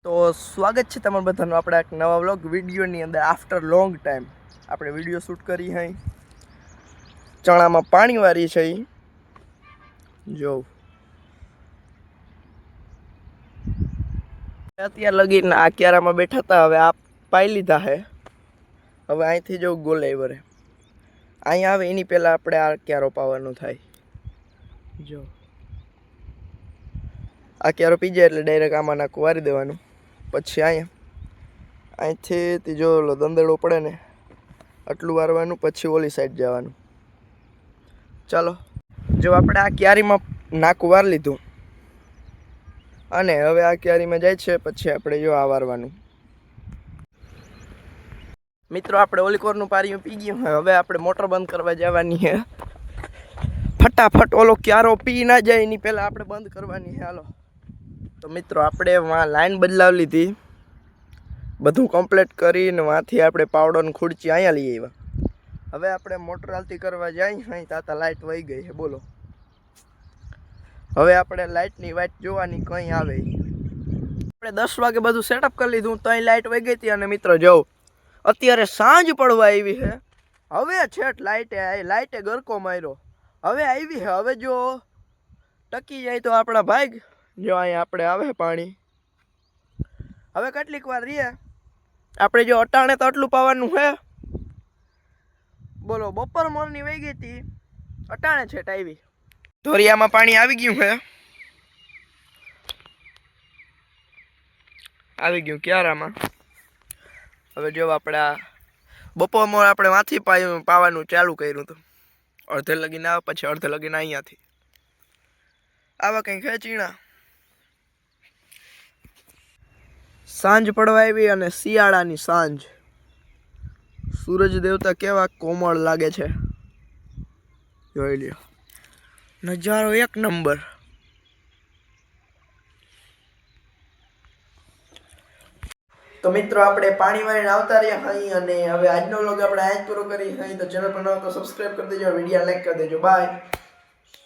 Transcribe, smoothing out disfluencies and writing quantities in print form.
તો સ્વાગત છે તમારા બધાનું આપણા એક નવા વ્લોગ વિડીયોની અંદર. આફ્ટર લોંગ ટાઈમ આપણે વિડીયો શૂટ કરી હઈ. ચણામાં પાણી વારી છે જો અત્યારે લગીને આ ક્યારામાં બેઠા હતા. હવે આ પાઈ લીધા હે. હવે અહીંથી જો ગોલે વરે અહીંયા આવે એની પહેલાં આપણે આ ક્યારો પાવાનું થાય. જો આ ક્યારો પી જાય એટલે ડાયરેક્ટ આમાં નાખું વારી દેવાનું. પછી અહીંથી જો ઓલો દંદેડો પડે ને આટલું વારવાનું, પછી ઓલી સાઈડ જવાનું. ચાલો જો આપણે આ ક્યારીમાં નાકું વાર લીધું અને હવે આ ક્યારીમાં જાય છે. પછી આપણે જો આ વારવાનું. મિત્રો આપણે ઓલી કોરનું પારીયું પી ગયું. હવે આપણે મોટર બંધ કરવા જવાની છે. ફટાફટ ઓલો ક્યારો પી ના જાય એની પહેલાં આપણે બંધ કરવાની છે. હાલો તો મિત્રો આપણે લાઈન બદલાવી લીધી, બધું કમ્પ્લીટ કરીને વાંથી આપણે પાવડોની ખુરચી અહીંયા લઈ આવ્યા. હવે આપણે મોટર હાલતી કરવા જાય. અહીં તાતા લાઇટ વહી ગઈ છે. બોલો હવે આપણે લાઇટની વાટ જોવાની કંઈ આવે. આપણે 10 વાગે બધું સેટઅપ કરી લીધું તો અહીં લાઇટ વહી ગઈ હતી. અને મિત્રો જો અત્યારે સાંજ પડવા આવી છે. હવે છેટ લાઇટે ગરકો માર્યો. હવે આવી છે. હવે જો ટકી જાય તો આપણા ભાગ. જો અહીંયા આપણે આવે પાણી. હવે કેટલીક વાર રહીએ આપણે. જો અટાણે તો આટલું પાવાનું છે. બોલો બપોર મોરની વહી ગઈ હતી, અટાણે છેટ આવી. ધોરિયામાં પાણી આવી ગયું છે. આવી ગયું ક્યારામાં. હવે જો આપણે આ બપોર મોર આપણે વાંથી પાવાનું ચાલુ કર્યું હતું. અડધે લગીને આવે, પછી અડધે લગીને અહીંયાથી આવા કંઈ ખેંચીણા. સાંજ પડવા આવી અને શિયાળાની સાંજ. સૂરજ દેવતા કેવા કોમળ લાગે છે, જોઈ લ્યો. નજારો એક નંબર. તો મિત્રો આપણે પાણી વાળીને આવતા રહ્યા અહીં. અને હવે આજનો વ્લોગ આપણે આજ પૂરો કરી અહીં. તો ચેનલ પર નવો તો સબસ્ક્રાઈબ કરી દેજો, વિડીયો લાઈક કરી દેજો. બાય.